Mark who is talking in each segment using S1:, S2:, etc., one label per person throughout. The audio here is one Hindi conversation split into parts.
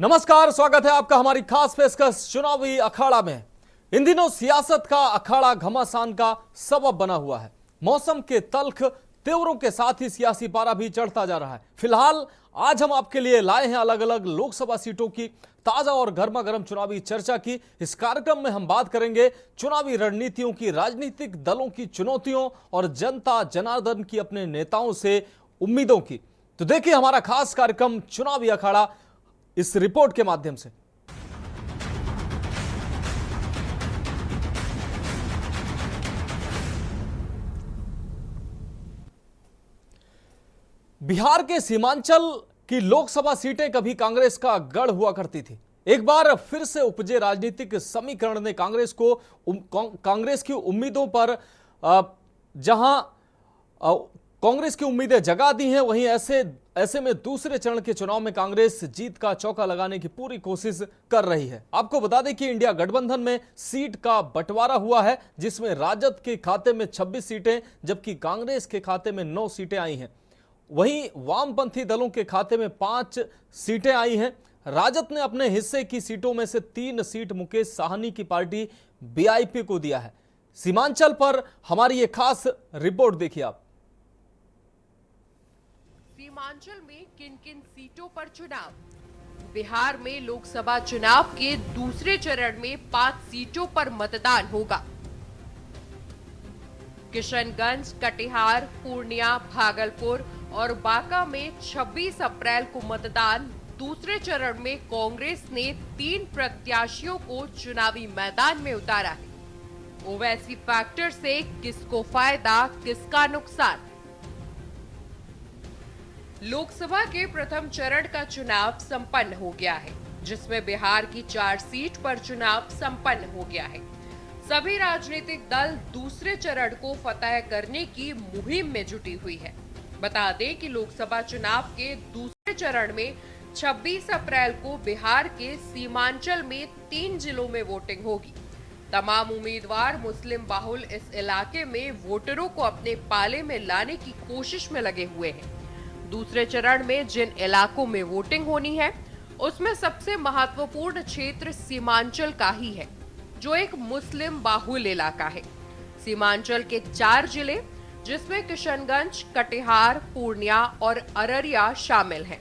S1: नमस्कार, स्वागत है आपका हमारी खास पेशकश चुनावी अखाड़ा में। इन दिनों सियासत का अखाड़ा घमासान का सबब बना हुआ है। मौसम के तल्ख तेवरों के साथ ही सियासी पारा भी चढ़ता जा रहा है। फिलहाल आज हम आपके लिए लाए हैं अलग अलग लोकसभा सीटों की ताजा और गर्मा गर्म चुनावी चर्चा की। इस कार्यक्रम में हम बात करेंगे चुनावी रणनीतियों की, राजनीतिक दलों की चुनौतियों और जनता जनार्दन की अपने नेताओं से उम्मीदों की। तो देखिए हमारा खास कार्यक्रम चुनावी अखाड़ा इस रिपोर्ट के माध्यम से। बिहार के सीमांचल की लोकसभा सीटें कभी कांग्रेस का गढ़ हुआ करती थी। एक बार फिर से उपजे राजनीतिक समीकरण ने कांग्रेस की उम्मीदों पर जहां कांग्रेस की उम्मीदें जगा दी हैं, वहीं ऐसे में दूसरे चरण के चुनाव में कांग्रेस जीत का चौका लगाने की पूरी कोशिश कर रही है। आपको बता दें कि इंडिया गठबंधन में सीट का बंटवारा हुआ है, जिसमें राजद के खाते में 26 सीटें जबकि कांग्रेस के खाते में 9 सीटें आई हैं। वहीं वामपंथी दलों के खाते में 5 सीटें आई हैं। राजद ने अपने हिस्से की सीटों में से 3 सीट मुकेश साहनी की पार्टी बीआईपी को दिया है। सीमांचल पर हमारी ये खास रिपोर्ट देखिए आप।
S2: सीमांचल में किन किन सीटों पर चुनाव। बिहार में लोकसभा चुनाव के दूसरे चरण में 5 सीटों पर मतदान होगा। किशनगंज, कटिहार, पूर्णिया, भागलपुर और बांका में 26 अप्रैल को मतदान। दूसरे चरण में कांग्रेस ने 3 प्रत्याशियों को चुनावी मैदान में उतारा है। ओवैसी फैक्टर से किसको फायदा, किसका नुकसान। लोकसभा के प्रथम चरण का चुनाव संपन्न हो गया है, जिसमें बिहार की 4 सीट पर चुनाव संपन्न हो गया है। सभी राजनीतिक दल दूसरे चरण को फतह करने की मुहिम में जुटी हुई है। बता दें कि लोकसभा चुनाव के दूसरे चरण में 26 अप्रैल को बिहार के सीमांचल में 3 जिलों में वोटिंग होगी। तमाम उम्मीदवार मुस्लिम बाहुल इस इलाके में वोटरों को अपने पाले में लाने की कोशिश में लगे हुए हैं। दूसरे चरण में जिन इलाकों में वोटिंग होनी है, उसमें सबसे महत्वपूर्ण क्षेत्र सीमांचल का ही है, जो एक मुस्लिम बाहुल इलाका है। सीमांचल के 4 जिले, जिसमें किशनगंज, कटिहार, पूर्णिया और अररिया शामिल हैं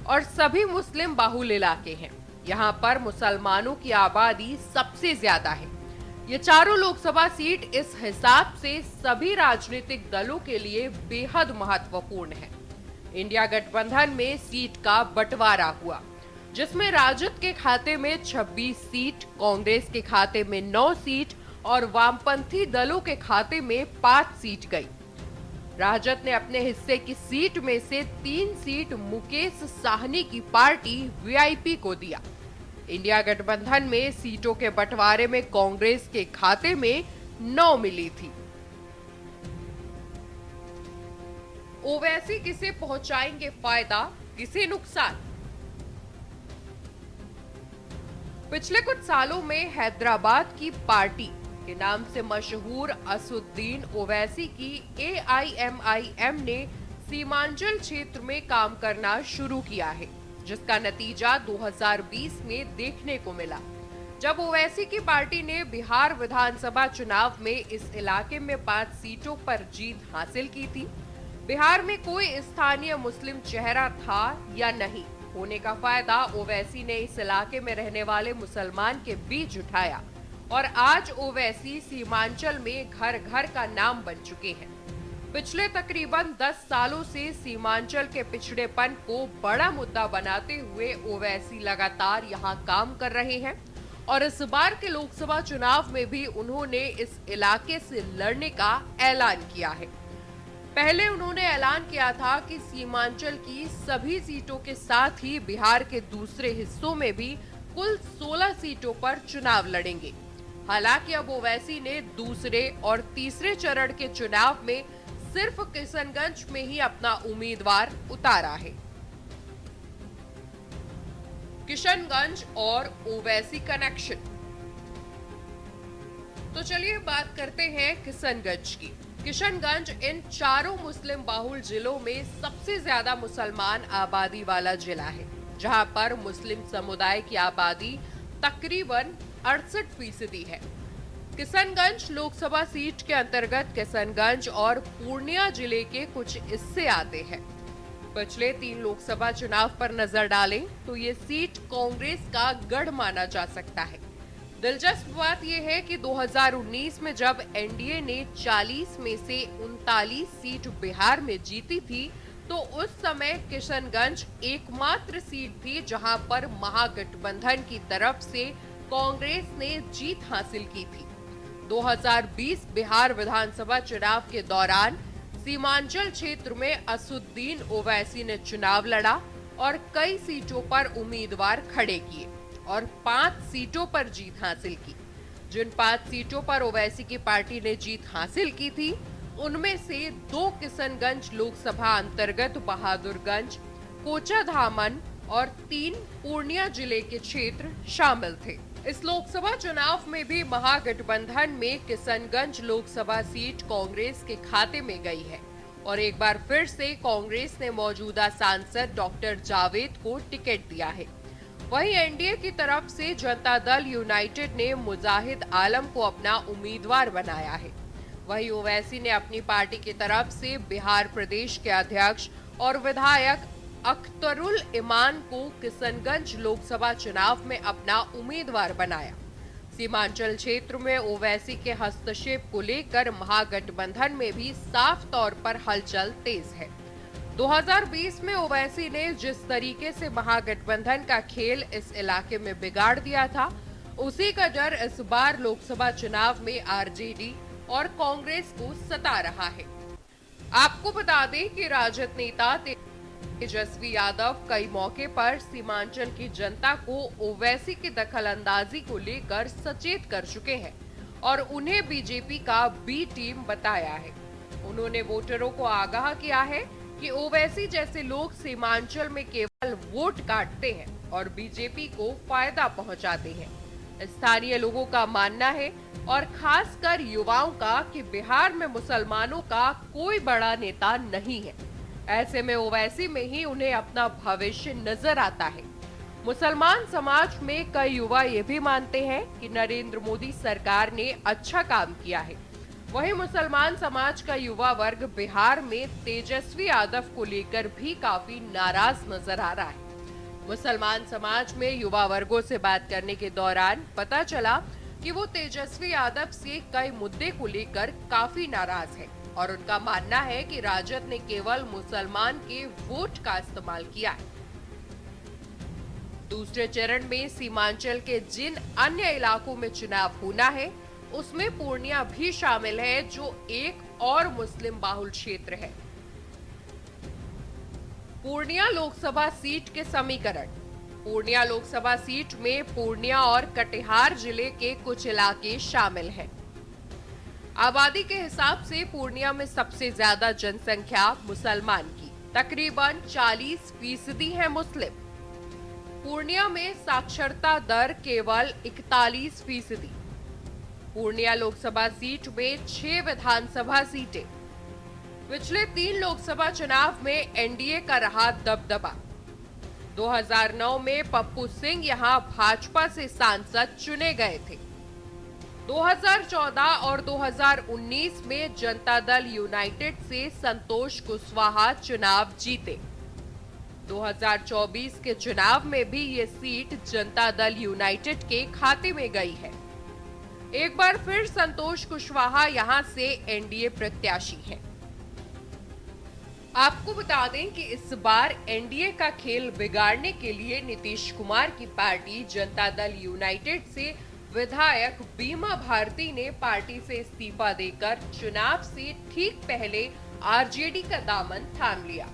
S2: और सभी मुस्लिम बाहुल इलाके हैं। यहाँ पर मुसलमानों की आबादी सबसे ज्यादा है। ये चारों लोकसभा सीट इस हिसाब से सभी राजनीतिक दलों के लिए बेहद महत्वपूर्ण है। इंडिया गठबंधन में सीट का बंटवारा हुआ, जिसमें राजद के खाते में 26 सीट, कांग्रेस के खाते में 9 सीट और वामपंथी दलों के खाते में 5 सीट गई। राजद ने अपने हिस्से की सीट में से 3 सीट मुकेश साहनी की पार्टी वीआईपी को दिया। इंडिया गठबंधन में सीटों के बंटवारे में कांग्रेस के खाते में 9 मिली थी। ओवैसी किसे पहुंचाएंगे फायदा, किसे नुकसान। पिछले कुछ सालों में हैदराबाद की पार्टी के नाम से मशहूर असुद्दीन ओवैसी की एआईएमआईएम ने सीमांचल क्षेत्र में काम करना शुरू किया है, जिसका नतीजा 2020 में देखने को मिला, जब ओवैसी की पार्टी ने बिहार विधानसभा चुनाव में इस इलाके में 5 सीटों पर जीत हासिल की थी। बिहार में कोई स्थानीय मुस्लिम चेहरा था या नहीं, होने का फायदा ओवैसी ने इस इलाके में रहने वाले मुसलमान के बीच उठाया और आज ओवैसी सीमांचल में घर घर का नाम बन चुके हैं। पिछले तकरीबन 10 सालों से सीमांचल के पिछड़ेपन को बड़ा मुद्दा बनाते हुए ओवैसी लगातार यहां काम कर रहे हैं और इस बार के लोकसभा चुनाव में भी उन्होंने इस इलाके से लड़ने का ऐलान किया है। पहले उन्होंने ऐलान किया था कि सीमांचल की सभी सीटों के साथ ही बिहार के दूसरे हिस्सों में भी कुल 16 सीटों पर चुनाव लड़ेंगे। हालांकि अब ओवैसी ने दूसरे और तीसरे चरण के चुनाव में सिर्फ किशनगंज में ही अपना उम्मीदवार उतारा है। किशनगंज और ओवैसी कनेक्शन। तो चलिए बात करते हैं किशनगंज की। किशनगंज इन चारों मुस्लिम बाहुल जिलों में सबसे ज्यादा मुसलमान आबादी वाला जिला है। जहां पर मुस्लिम समुदाय की आबादी तकरीबन 68% है। किशनगंज लोकसभा सीट के अंतर्गत किशनगंज और पूर्णिया जिले के कुछ हिस्से आते हैं। पिछले 3 लोकसभा चुनाव पर नजर डालें तो ये सीट कांग्रेस का गढ़ माना जा सकता है। दिलचस्प बात यह है कि 2019 में जब एनडीए ने 40 में से 39 सीट बिहार में जीती थी, तो उस समय किशनगंज एकमात्र सीट थी जहां पर महागठबंधन की तरफ से कांग्रेस ने जीत हासिल की थी। 2020 बिहार विधानसभा चुनाव के दौरान सीमांचल क्षेत्र में असुद्दीन ओवैसी ने चुनाव लड़ा और कई सीटों पर उम्मीदवार खड़े किए और 5 सीटों पर जीत हासिल की। जिन 5 सीटों पर ओवैसी की पार्टी ने जीत हासिल की थी, उनमें से 2 किशनगंज लोकसभा अंतर्गत बहादुरगंज, कोचाधामन और 3 पूर्णिया जिले के क्षेत्र शामिल थे। इस लोकसभा चुनाव में भी महागठबंधन में किशनगंज लोकसभा सीट कांग्रेस के खाते में गई है और एक बार फिर से कांग्रेस ने मौजूदा सांसद डॉक्टर जावेद को टिकट दिया है। वहीं एनडीए की तरफ से जनता दल यूनाइटेड ने मुजाहिद आलम को अपना उम्मीदवार बनाया है। वहीं ओवैसी ने अपनी पार्टी की तरफ से बिहार प्रदेश के अध्यक्ष और विधायक अख्तरुल इमान को किशनगंज लोकसभा चुनाव में अपना उम्मीदवार बनाया। सीमांचल क्षेत्र में ओवैसी के हस्तक्षेप को लेकर महागठबंधन में भी साफ तौर पर हलचल तेज है। 2020 में ओवैसी ने जिस तरीके से महागठबंधन का खेल इस इलाके में बिगाड़ दिया था, उसी का डर इस बार लोकसभा चुनाव में आरजेडी और कांग्रेस को सता रहा है। आपको बता दें कि राजद नेता तेजस्वी यादव कई मौके पर सीमांचल की जनता को ओवैसी की दखलंदाजी को लेकर सचेत कर चुके हैं और उन्हें बीजेपी का बी टीम बताया है। उन्होंने वोटरों को आगाह किया है कि ओवैसी जैसे लोग सीमांचल में केवल वोट काटते हैं और बीजेपी को फायदा पहुंचाते हैं। स्थानीय लोगों का मानना है और खासकर युवाओं का कि बिहार में मुसलमानों का कोई बड़ा नेता नहीं है। ऐसे में ओवैसी में ही उन्हें अपना भविष्य नजर आता है। मुसलमान समाज में कई युवा ये भी मानते हैं कि नरेंद्र मोदी सरकार ने अच्छा काम किया है। वहीं मुसलमान समाज का युवा वर्ग बिहार में तेजस्वी यादव को लेकर भी काफी नाराज नजर आ रहा है। मुसलमान समाज में युवा वर्गों से बात करने के दौरान पता चला कि वो तेजस्वी यादव से कई मुद्दे को लेकर काफी नाराज है और उनका मानना है कि राजद ने केवल मुसलमान के वोट का इस्तेमाल किया है। दूसरे चरण में सीमांचल के जिन अन्य इलाकों में चुनाव होना है, उसमें पूर्णिया भी शामिल है, जो एक और मुस्लिम बाहुल क्षेत्र है। पूर्णिया लोकसभा सीट के समीकरण। पूर्णिया लोकसभा सीट में पूर्णिया और कटिहार जिले के कुछ इलाके शामिल हैं। आबादी के हिसाब से पूर्णिया में सबसे ज्यादा जनसंख्या मुसलमान की, तकरीबन 40% है मुस्लिम। पूर्णिया में साक्षरता दर केवल 41%। पूर्णिया लोकसभा सीट में 6 विधानसभा सीटें। पिछले 3 लोकसभा चुनाव में एनडीए का रहा दबदबा। 2009 में पप्पू सिंह यहां भाजपा से सांसद चुने गए थे। 2014 और 2019 में जनता दल यूनाइटेड से संतोष कुशवाहा चुनाव जीते। 2024 के चुनाव में भी ये सीट जनता दल यूनाइटेड के खाते में गई है। एक बार फिर संतोष कुशवाहा यहां से एनडीए प्रत्याशी हैं। आपको बता दें कि इस बार एनडीए का खेल बिगाड़ने के लिए नीतीश कुमार की पार्टी जनता दल यूनाइटेड से विधायक बीमा भारती ने पार्टी से इस्तीफा देकर चुनाव से ठीक पहले आरजेडी का दामन थाम लिया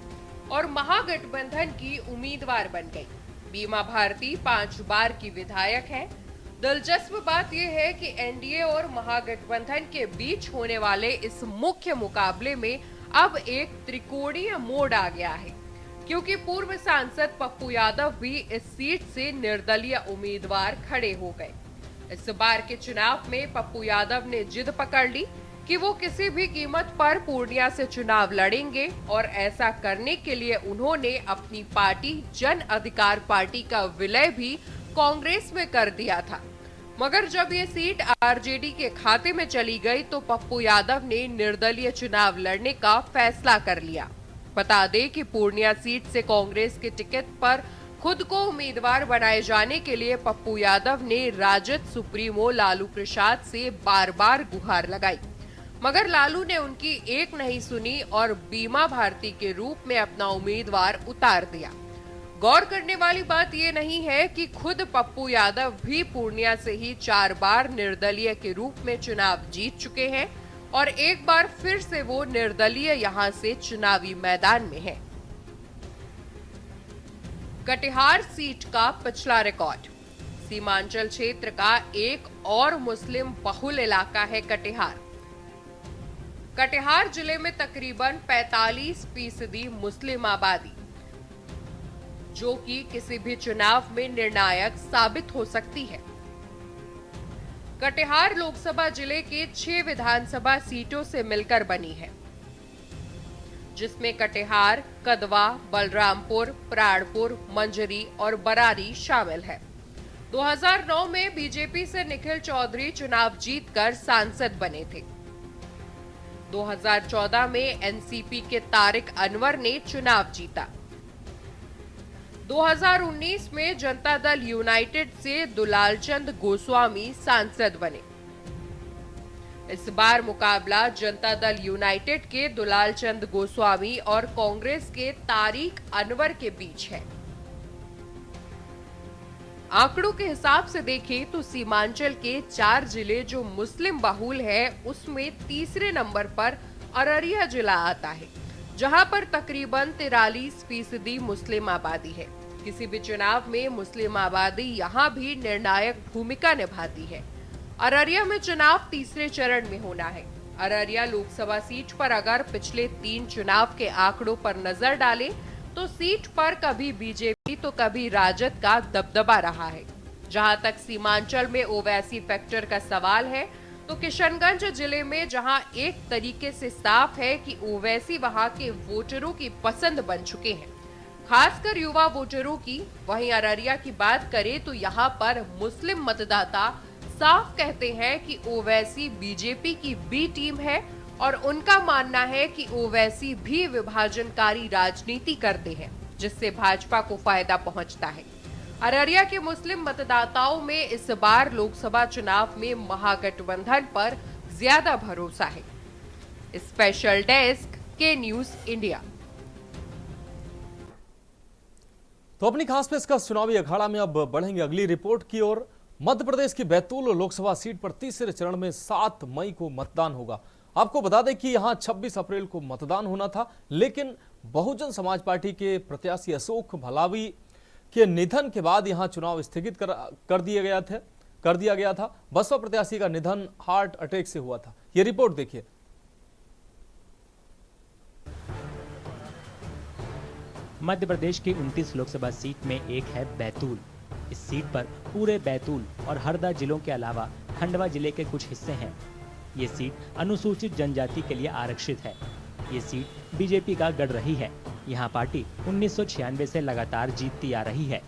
S2: और महागठबंधन की उम्मीदवार बन गई। बीमा भारती 5 बार की विधायक है। दिलचस्प बात यह है कि एनडीए और महागठबंधन के बीच होने वाले इस मुख्य मुकाबले में अब एक त्रिकोणीय मोड़ आ गया है, क्योंकि पूर्व सांसद पप्पू यादव भी इस सीट से निर्दलीय उम्मीदवार खड़े हो गए। इस बार के चुनाव में पप्पू यादव ने जिद पकड़ ली कि वो किसी भी कीमत पर पूर्णिया से चुनाव लड़ेंगे और ऐसा करने के लिए उन्होंने अपनी पार्टी जन अधिकार पार्टी का विलय भी कांग्रेस में कर दिया था। मगर जब ये सीट आरजेडी के खाते में चली गई तो पप्पू यादव ने निर्दलीय चुनाव लड़ने का फैसला कर लिया। बता दें कि पूर्णिया सीट से कांग्रेस के टिकट पर खुद को उम्मीदवार बनाए जाने के लिए पप्पू यादव ने राजद सुप्रीमो लालू प्रसाद से बार बार गुहार लगाई, मगर लालू ने उनकी एक नहीं सुनी और बीमा भारती के रूप में अपना उम्मीदवार उतार दिया। गौर करने वाली बात ये नहीं है कि खुद पप्पू यादव भी पूर्णिया से ही 4 बार निर्दलीय के रूप में चुनाव जीत चुके हैं और एक बार फिर से वो निर्दलीय यहां से चुनावी मैदान में है। कटिहार सीट का पिछला रिकॉर्ड। सीमांचल क्षेत्र का एक और मुस्लिम बहुल इलाका है कटिहार। कटिहार जिले में तकरीबन 45% मुस्लिम आबादी, जो कि किसी भी चुनाव में निर्णायक साबित हो सकती है। कटिहार लोकसभा जिले के 6 विधानसभा सीटों से मिलकर बनी है, जिसमें कटिहार, कदवा, बलरामपुर, प्राणपुर, मंजरी और बरारी शामिल है। 2009 में बीजेपी से निखिल चौधरी चुनाव जीतकर सांसद बने थे। 2014 में एनसीपी के तारिक अनवर ने चुनाव जीता। 2019 में जनता दल यूनाइटेड से दुलालचंद गोस्वामी सांसद बने। इस बार मुकाबला जनता दल यूनाइटेड के दुलालचंद गोस्वामी और कांग्रेस के तारिक अनवर के बीच है। आंकड़ों के हिसाब से देखें तो सीमांचल के 4 जिले जो मुस्लिम बहुल है, उसमें तीसरे नंबर पर अररिया जिला आता है, जहां पर तकरीबन 43% मुस्लिम आबादी है। किसी भी चुनाव में मुस्लिम आबादी यहां भी निर्णायक भूमिका निभाती है। अररिया में चुनाव तीसरे चरण में होना है। अररिया लोकसभा सीट पर अगर पिछले 3 चुनाव के आंकड़ों पर नजर डालें तो सीट पर कभी बीजेपी तो कभी राजद का दबदबा रहा है। जहां तक सीमांचल में ओवैसी फैक्टर का सवाल है तो किशनगंज जिले में जहां एक तरीके से साफ है कि ओवैसी वहां के वोटरों की पसंद बन चुके हैं, खासकर युवा वोटरों की, वहीं अररिया की बात करें तो यहाँ पर मुस्लिम मतदाता साफ कहते हैं कि ओवैसी बीजेपी की बी टीम है और उनका मानना है कि ओवैसी भी विभाजनकारी राजनीति करते हैं, जिससे भाजपा को फायदा पहुंचता है। अररिया के मुस्लिम मतदाताओं में इस बार लोकसभा चुनाव में महागठबंधन पर ज्यादा भरोसा है। स्पेशल डेस्क के न्यूज इंडिया।
S1: तो अपनी खास पेश का चुनावी अखाड़ा में अब बढ़ेंगे अगली रिपोर्ट की ओर। मध्य प्रदेश की बैतूल लोकसभा सीट पर तीसरे चरण में 7 मई को मतदान होगा। आपको बता दें कि यहां 26 अप्रैल को मतदान होना था, लेकिन बहुजन समाज पार्टी के प्रत्याशी अशोक भलावी के निधन के बाद यहां चुनाव स्थगित कर दिया गया था। बसपा प्रत्याशी का निधन हार्ट अटैक से हुआ था। यह रिपोर्ट देखिए।
S3: मध्य प्रदेश की 29 लोकसभा सीट में एक है बैतूल। इस सीट पर पूरे बैतूल और हरदा जिलों के अलावा खंडवा जिले के कुछ हिस्से हैं। ये सीट अनुसूचित जनजाति के लिए आरक्षित है। ये सीट बीजेपी का गढ़ रही है। यहाँ पार्टी 1996 से लगातार जीतती आ रही है।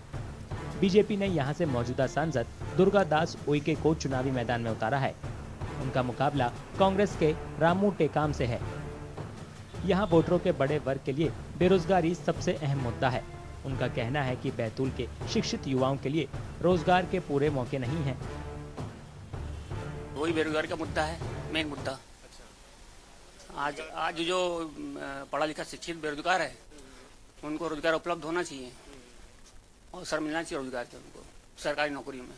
S3: बीजेपी ने यहाँ से मौजूदा सांसद दुर्गा दास उइके को चुनावी मैदान में उतारा है। उनका मुकाबला कांग्रेस के रामू टेकाम से है। यहाँ वोटरों के बड़े वर्ग के लिए बेरोजगारी सबसे अहम मुद्दा है। उनका कहना है कि बैतूल के शिक्षित युवाओं के लिए रोजगार के पूरे मौके नहीं हैं।
S4: वही बेरोजगार का मुद्दा है, मेन मुद्दा। आज जो पढ़ा लिखा शिक्षित बेरोजगार है, उनको रोजगार उपलब्ध होना चाहिए और सर मिलना चाहिए रोजगार के उनको सरकारी नौकरी में।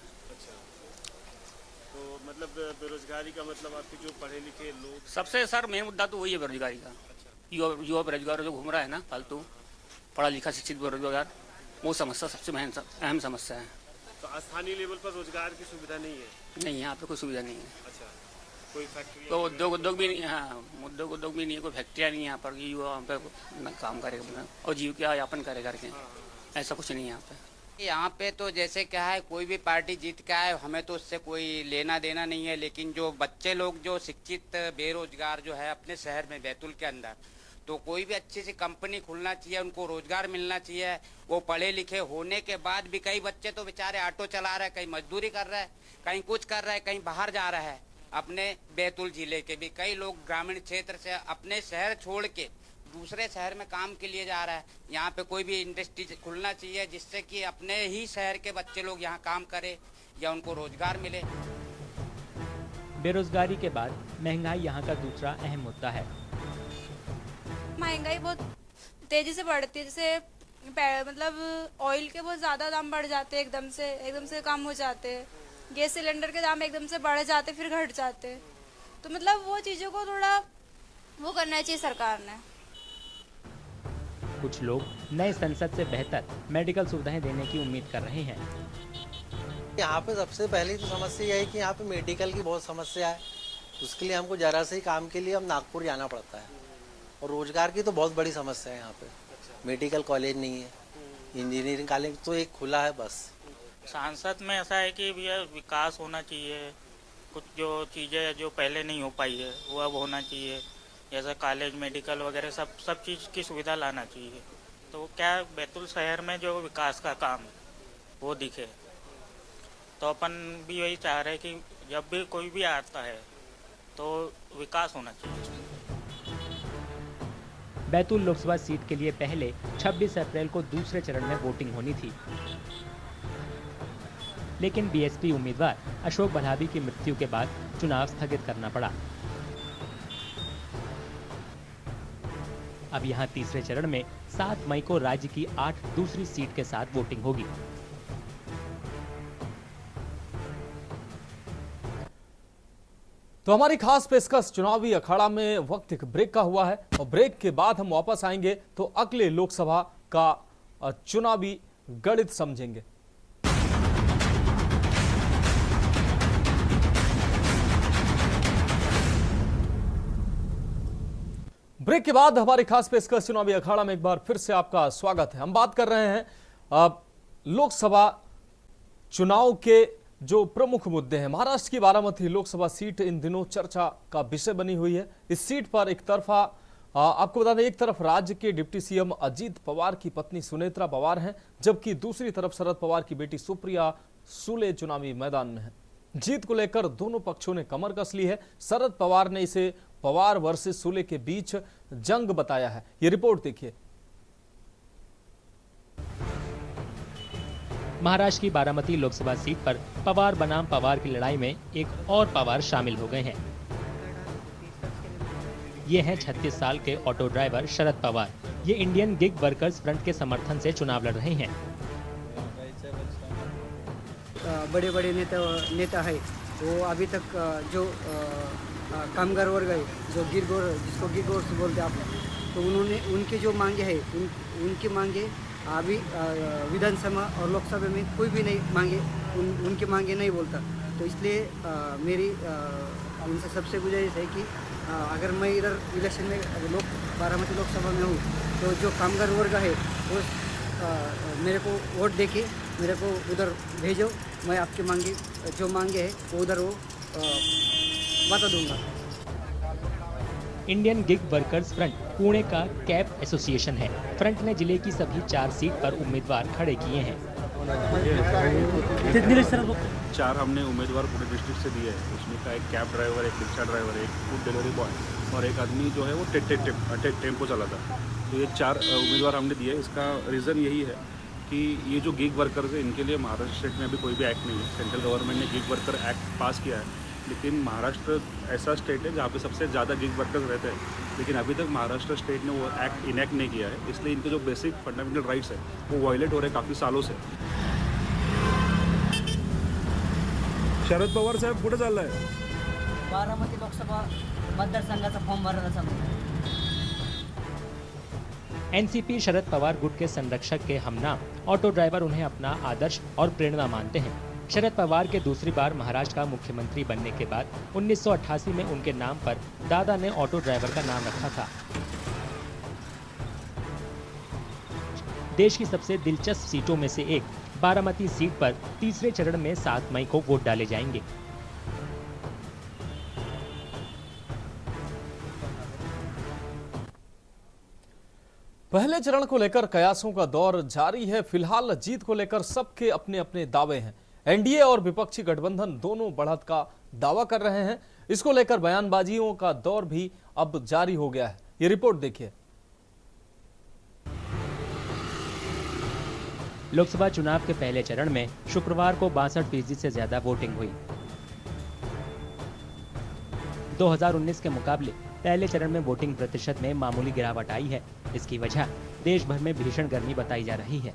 S5: तो मतलब बेरोजगारी का मतलब आपके जो पढ़े लिखे लोग,
S4: सबसे सर मेन मुद्दा तो वही है बेरोजगारी का। युवा बेरोजगार जो घूम रहा है ना फालतू, पढ़ा लिखा शिक्षित बेरोजगार, वो समस्या सबसे अहम समस्या है।
S5: तो स्थानीय लेवल पर रोजगार की सुविधा नहीं है?
S4: नहीं, यहाँ पे कोई सुविधा नहीं है।
S5: अच्छा, कोई फैक्ट्री
S4: तो उद्योग भी नहीं, हाँ उद्योग भी नहीं है, कोई फैक्ट्रियाँ नहीं है यहाँ पर युवा वहाँ पे काम करेगा और जीविका यापन करे करके, ऐसा कुछ नहीं है यहाँ पे।
S6: यहाँ पे तो जैसे क्या है, कोई भी पार्टी जीत के आए हमें तो उससे कोई लेना देना नहीं है, लेकिन जो बच्चे लोग जो शिक्षित बेरोजगार जो है अपने शहर में बैतूल के अंदर, तो कोई भी अच्छी सी कंपनी खुलना चाहिए, उनको रोजगार मिलना चाहिए। वो पढ़े लिखे होने के बाद भी कई बच्चे तो बेचारे ऑटो चला रहे हैं, कहीं मजदूरी कर रहे हैं, कहीं कुछ कर रहे हैं, कहीं बाहर जा रहा है। अपने बैतूल जिले के भी कई लोग ग्रामीण क्षेत्र से अपने शहर छोड़ के दूसरे शहर में काम के लिए जा रहा है। यहाँ पे कोई भी इंडस्ट्री खुलना चाहिए जिससे कि अपने ही शहर के बच्चे लोग यहाँ काम करें या उनको रोजगार मिले।
S3: बेरोजगारी के बाद महंगाई यहाँ का दूसरा अहम मुद्दा है।
S7: महंगाई बहुत तेजी से बढ़ती है, जैसे मतलब ऑयल के बहुत ज़्यादा दाम बढ़ जाते हैं, एकदम से कम हो जाते हैं। गैस सिलेंडर के दाम एकदम से बढ़ जाते फिर घट जाते, तो मतलब वो चीज़ों को थोड़ा वो करना चाहिए सरकार ने।
S3: कुछ लोग नए संसद से बेहतर मेडिकल सुविधाएं देने की उम्मीद कर रहे हैं।
S8: यहाँ पे सबसे पहली तो समस्या यह है कि यहाँ पे मेडिकल की बहुत समस्या है। उसके लिए हमको जरा से ही काम के लिए हम नागपुर जाना पड़ता है, और रोजगार की तो बहुत बड़ी समस्या है यहाँ पे। मेडिकल कॉलेज नहीं है, इंजीनियरिंग कॉलेज तो एक खुला है बस।
S9: सांसद में ऐसा है कि भैया विकास होना चाहिए, कुछ जो चीज़ें जो पहले नहीं हो पाई है वो अब होना चाहिए, जैसे कॉलेज मेडिकल वगैरह सब चीज़ की सुविधा लाना चाहिए। तो क्या बैतूल शहर में जो विकास का काम वो दिखे, तो अपन भी वही चाह रहे हैं कि जब भी कोई भी आता है तो विकास होना चाहिए।
S3: बैतूल लोकसभा सीट के लिए पहले 26 अप्रैल को दूसरे चरण में वोटिंग होनी थी, लेकिन बीएसपी उम्मीदवार अशोक बल्हावी की मृत्यु के बाद चुनाव स्थगित करना पड़ा। अब यहां तीसरे चरण में 7 मई को राज्य की 8 दूसरी सीट के साथ वोटिंग होगी।
S1: तो हमारी खास पेशकश चुनावी अखाड़ा में वक्त एक ब्रेक का हुआ है, और ब्रेक के बाद हम वापस आएंगे तो अगले लोकसभा का चुनावी गणित समझेंगे। ब्रेक के बाद हमारी खास पेशकश चुनावी अखाड़ा में एक बार फिर से आपका स्वागत है। हम बात कर रहे हैं लोकसभा चुनाव के जो प्रमुख मुद्दे हैं। महाराष्ट्र की बारामती लोकसभा सीट इन दिनों चर्चा का विषय बनी हुई है। इस सीट पर एक तरफा आपको बता दें, एक तरफ राज्य के डिप्टी सीएम अजीत पवार की पत्नी सुनेत्रा पवार हैं, जबकि दूसरी तरफ शरद पवार की बेटी सुप्रिया सुले चुनावी मैदान में है। जीत को लेकर दोनों पक्षों ने कमर कस ली है। शरद पवार ने इसे पवार वर्सेस सुले के बीच जंग बताया है। ये रिपोर्ट देखिए।
S3: महाराष्ट्र की बारामती लोकसभा सीट पर पवार बनाम पवार की लड़ाई में एक और पवार शामिल हो गए हैं। ये हैं 36 साल के ऑटो ड्राइवर शरद पवार। ये इंडियन गिग वर्कर्स फ्रंट के समर्थन से चुनाव लड़ रहे हैं।
S10: बड़े बड़े नेता है वो अभी तक जो कामगार वर्ग है, जो जिसको गिग वर्कर्स बोलते हैं आप, तो उन्होंने उनके जो मांगे है उनकी मांगे अभी विधानसभा और लोकसभा में कोई भी नहीं मांगे, उनके मांगे नहीं बोलता। तो इसलिए मेरी उनसे सबसे गुजारिश है कि अगर मैं इधर इलेक्शन में बारामती लोकसभा में हूँ तो जो कामगार वर्ग है वो मेरे को वोट देके मेरे को उधर भेजो। मैं आपके मांगे जो मांगे है वो उधर वो बता दूंगा।
S3: Indian gig workers front Pune का कैब एसोसिएशन है। फ्रंट ने जिले की सभी 4 सीट पर उम्मीदवार खड़े किए हैं।
S5: 4 हमने उम्मीदवार पुणे डिस्ट्रिक्ट से दिए हैं। उसमें का एक कैब ड्राइवर, एक रिक्शा ड्राइवर, एक फूड डिलीवरी बॉय और एक आदमी जो है वो टेम्पो चलाता। तो ये 4 उम्मीदवार हमने दिए। इसका रीज़न यही है कि ये जो गिग वर्कर्स है इनके लिए महाराष्ट्र स्टेट में अभी कोई भी एक्ट नहीं है। सेंट्रल गवर्नमेंट ने गिग वर्कर एक्ट पास किया है, लेकिन महाराष्ट्र ऐसा स्टेट है जहाँ पे सबसे ज़्यादा गिग वर्कर्स रहते हैं, लेकिन अभी तक महाराष्ट्र स्टेट ने वो एक्ट इनेक्ट नहीं किया है। इसलिए इनके जो बेसिक फंडामेंटल राइट्स है वो वायलेट हो रहे हैं काफ़ी सालों से।
S11: शरद पवार साहेब कुठे चाललाय?
S10: बारामती लोकसभा मतदारसंघाचा फॉर्म भरायला चाललाय।
S3: एनसीपी शरद पवार गुट के संरक्षक के हमनाम ऑटो ड्राइवर उन्हें अपना आदर्श और प्रेरणा मानते हैं। शरद पवार के दूसरी बार महाराष्ट्र का मुख्यमंत्री बनने के बाद 1988 में उनके नाम पर दादा ने ऑटो ड्राइवर का नाम रखा था। देश की सबसे दिलचस्प सीटों में से एक बारामती सीट पर तीसरे चरण में 7 मई को वोट डाले जाएंगे।
S1: पहले चरण को लेकर कयासों का दौर जारी है। फिलहाल जीत को लेकर सबके अपने अपने दावे हैं। एनडीए और विपक्षी गठबंधन दोनों बढ़त का दावा कर रहे हैं। इसको लेकर बयानबाजियों का दौर भी अब जारी हो गया है। ये रिपोर्ट देखिए।
S3: लोकसभा चुनाव के पहले चरण में शुक्रवार को 62% से ज्यादा वोटिंग हुई। 2019 के मुकाबले पहले चरण में वोटिंग प्रतिशत में मामूली गिरावट आई है। इसकी वजह देश भर में भीषण गर्मी बताई जा रही है।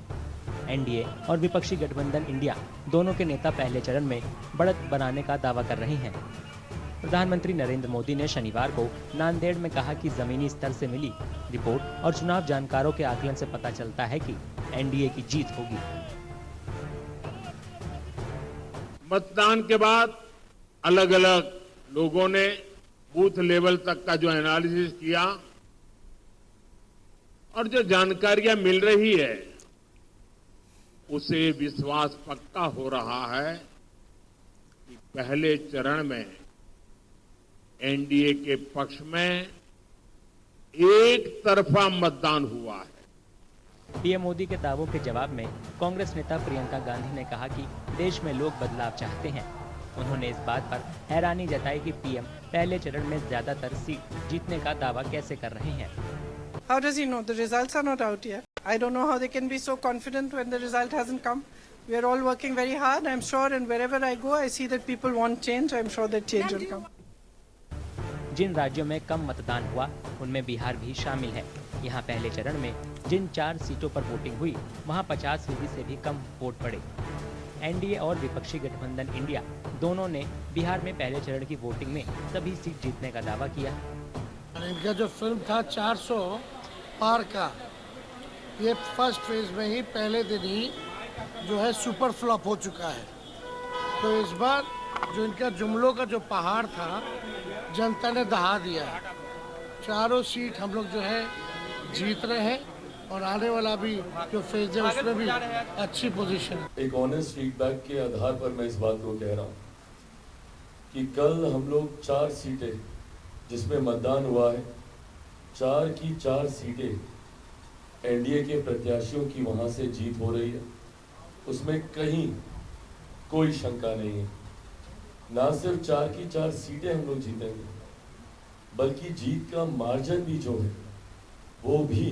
S3: एनडीए और विपक्षी गठबंधन इंडिया दोनों के नेता पहले चरण में बढ़त बनाने का दावा कर रहे हैं। प्रधानमंत्री नरेंद्र मोदी ने शनिवार को नांदेड़ में कहा कि जमीनी स्तर से मिली रिपोर्ट और चुनाव जानकारों के आकलन से पता चलता है कि एनडीए की जीत होगी।
S12: मतदान के बाद अलग अलग लोगों ने बूथ लेवल तक का जो एनालिसिस किया और जो जानकारियां मिल रही है उसे विश्वास पक्का हो रहा है कि पहले चरण में एनडीए के पक्ष में एक तरफा मतदान हुआ है।
S3: पीएम मोदी के दावों के जवाब में कांग्रेस नेता प्रियंका गांधी ने कहा कि देश में लोग बदलाव चाहते हैं। उन्होंने इस बात पर हैरानी जताई कि पीएम पहले चरण में ज्यादातर सीट जीतने का दावा कैसे कर रहे हैं।
S13: How does he know? The results are not out yet. I don't know how they can be so confident when the result hasn't come. We are all working very hard, I'm sure, and wherever I go, I see that people want change. I'm sure that change will come.
S3: जिन राज्यों में कम मतदान हुआ उनमें बिहार भी शामिल है। यहाँ पहले चरण में जिन 4 सीटों पर वोटिंग हुई वहाँ 50% से भी कम वोट पड़े। एनडीए और विपक्षी गठबंधन इंडिया दोनों ने बिहार में पहले चरण की वोटिंग में सभी सीट जीतने का दावा किया।
S14: इनका जो फिल्म था 400 पार का, ये फर्स्ट फेज में ही पहले दिन ही जो है सुपर फ्लॉप हो चुका है। तो इस बार जो इनका जुमलों का जो पहाड़ था जनता ने दहा दिया। चारों सीट हम लोग जो है जीत रहे हैं और आने वाला भी जो फेज है उसमें भी अच्छी पोजीशन।
S15: एक ऑनेस्ट फीडबैक के आधार पर मैं इस बात को कह रहा हूँ कि कल हम लोग 4 सीटें जिसमें मतदान हुआ है, 4 की 4 सीटें एनडीए के प्रत्याशियों की वहाँ से जीत हो रही है। उसमें कहीं कोई शंका नहीं है। ना सिर्फ 4 की 4 सीटें हम लोग जीतेंगे, बल्कि जीत का मार्जिन भी जो है वो भी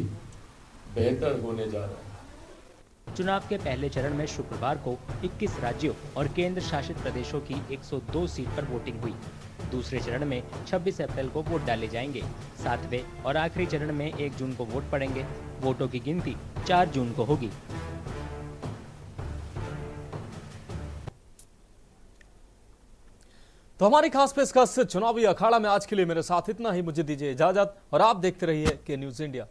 S15: बेहतर होने जा रहा है।
S3: चुनाव के पहले चरण में शुक्रवार को 21 राज्यों और केंद्र शासित प्रदेशों की 102 सीट पर वोटिंग हुई। दूसरे चरण में 26 अप्रैल को वोट डाले जाएंगे। 7वें और आखिरी चरण में 1 जून को वोट पड़ेंगे। वोटों की गिनती 4 जून को होगी।
S1: तो हमारी खास पेशकश चुनावी अखाड़ा में आज के लिए मेरे साथ इतना ही। मुझे दीजिए इजाजत और आप देखते रहिए के न्यूज़ इंडिया।